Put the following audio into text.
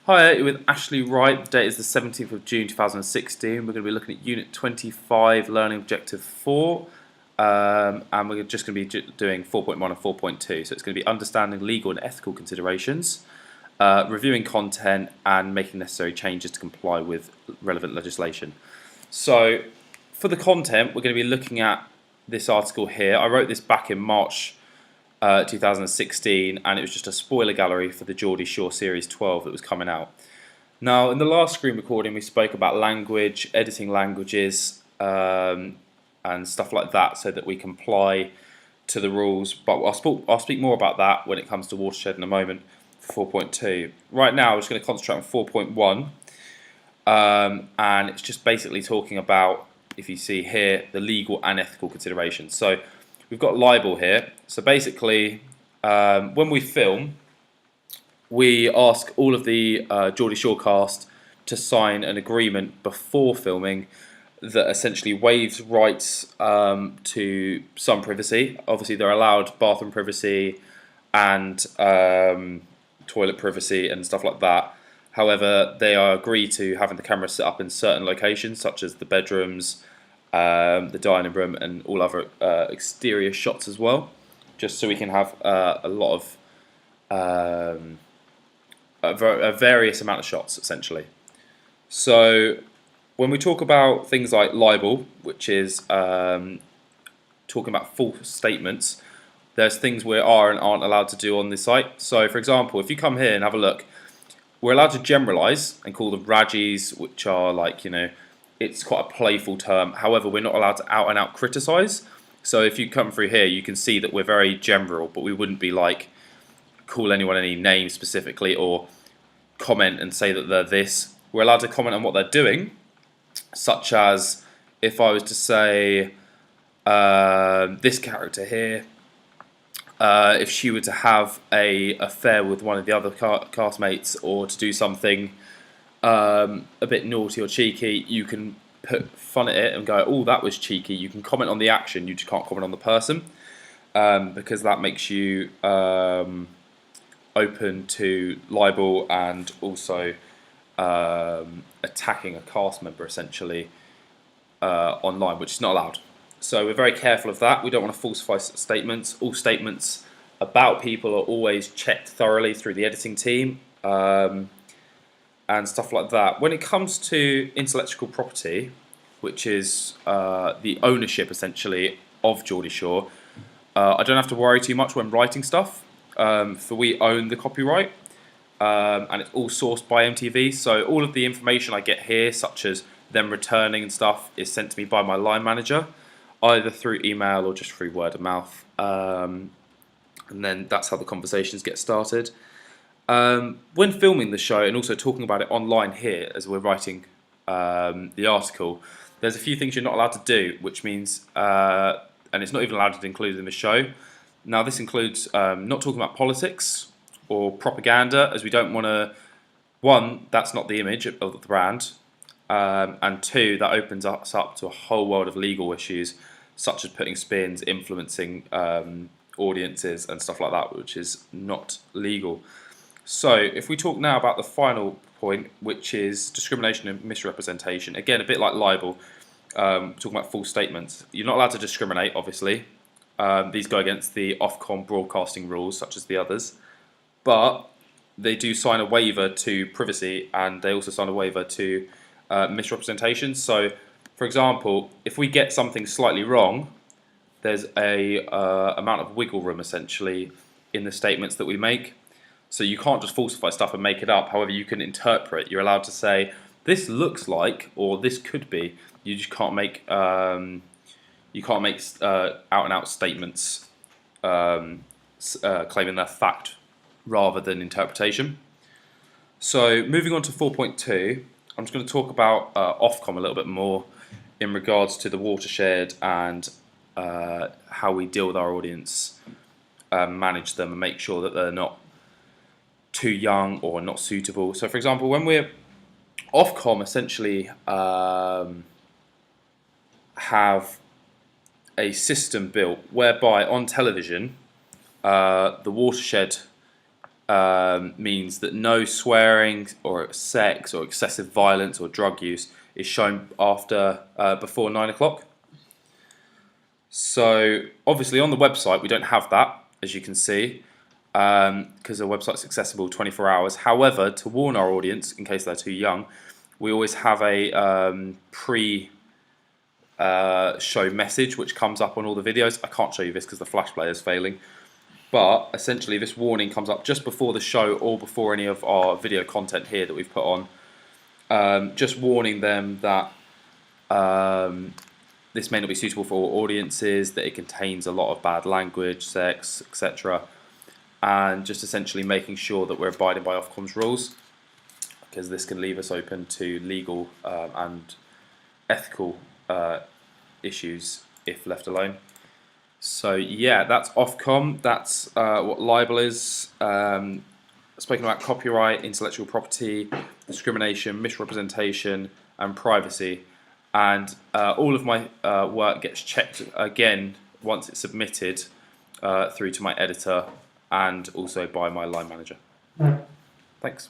Hi, with Ashley Wright. The date is the 17th of June 2016. We're going to be looking at Unit 25, Learning Objective 4, and we're just going to be doing 4.1 and 4.2. So it's going to be understanding legal and ethical considerations, reviewing content, and making necessary changes to comply with relevant legislation. So for the content, we're going to be looking at this article here. I wrote this back in March 2016, and it was just a spoiler gallery for the Geordie Shore Series 12 that was coming out. Now, in the last screen recording, we spoke about language, editing languages, and stuff like that, so that we comply to the rules. But I'll speak more about that when it comes to watershed in a moment for 4.2. Right now, I'm just going to concentrate on 4.1, and it's just basically talking about, if you see here, the legal and ethical considerations. So we've got libel here. So basically, when we film, we ask all of the Geordie Shore cast to sign an agreement before filming that essentially waives rights to some privacy. Obviously, they're allowed bathroom privacy and toilet privacy and stuff like that. However, they are agreed to having the camera set up in certain locations, such as the bedrooms, the dining room, and all other exterior shots as well, just so we can have a lot of a various amount of shots, essentially. So when we talk about things like libel, which is talking about false statements, there's things we are and aren't allowed to do on this site. So for example, if you come here and have a look, we're allowed to generalise and call them raggies, which are like, it's quite a playful term. However, we're not allowed to out and out criticise. So if you come through here, you can see that we're very general, but we wouldn't be like call anyone any name specifically or comment and say that they're this. We're allowed to comment on what they're doing, such as if I was to say this character here, if she were to have a affair with one of the other castmates or to do something a bit naughty or cheeky, you can put fun at it and go, oh, that was cheeky. You can comment on the action, you just can't comment on the person, because that makes you open to libel and also attacking a cast member, essentially, online, which is not allowed. So we're very careful of that. We don't want to falsify statements. All statements about people are always checked thoroughly through the editing team, and stuff like that. When it comes to intellectual property, which is the ownership, essentially, of Geordie Shore, I don't have to worry too much when writing stuff, for we own the copyright, and it's all sourced by MTV, so all of the information I get here, such as them returning and stuff, is sent to me by my line manager, either through email or just through word of mouth, and then that's how the conversations get started. When filming the show and also talking about it online here as we're writing the article, there's a few things you're not allowed to do, which means, and it's not even allowed to be included in the show. Now this includes not talking about politics or propaganda, as we don't want to, one, that's not the image of the brand, and two, that opens us up to a whole world of legal issues, such as putting spins, influencing audiences and stuff like that, which is not legal. So if we talk now about the final point, which is discrimination and misrepresentation, again, a bit like libel, talking about false statements. You're not allowed to discriminate, obviously. These go against the Ofcom broadcasting rules, such as the others. But they do sign a waiver to privacy, and they also sign a waiver to misrepresentation. So, for example, if we get something slightly wrong, there's a amount of wiggle room, essentially, in the statements that we make. So you can't just falsify stuff and make it up. However, you can interpret. You're allowed to say, this looks like, or this could be. You just can't make out and out statements claiming they're fact rather than interpretation. So moving on to 4.2, I'm just going to talk about Ofcom a little bit more in regards to the watershed and how we deal with our audience, manage them and make sure that they're not too young or not suitable. So for example, when we're Ofcom essentially have a system built whereby on television the watershed means that no swearing or sex or excessive violence or drug use is shown before 9 o'clock. So obviously on the website we don't have that, as you can see, because the website's accessible 24 hours. However, to warn our audience, in case they're too young, we always have a pre-show message which comes up on all the videos. I can't show you this because the flash player is failing. But essentially this warning comes up just before the show or before any of our video content here that we've put on. Just warning them that this may not be suitable for all audiences, that it contains a lot of bad language, sex, etc. And just essentially making sure that we're abiding by Ofcom's rules, because this can leave us open to legal and ethical issues if left alone. So yeah, that's Ofcom. That's what libel is. Spoken about copyright, intellectual property, discrimination, misrepresentation, and privacy. And all of my work gets checked again once it's submitted through to my editor and also by my line manager. Thanks.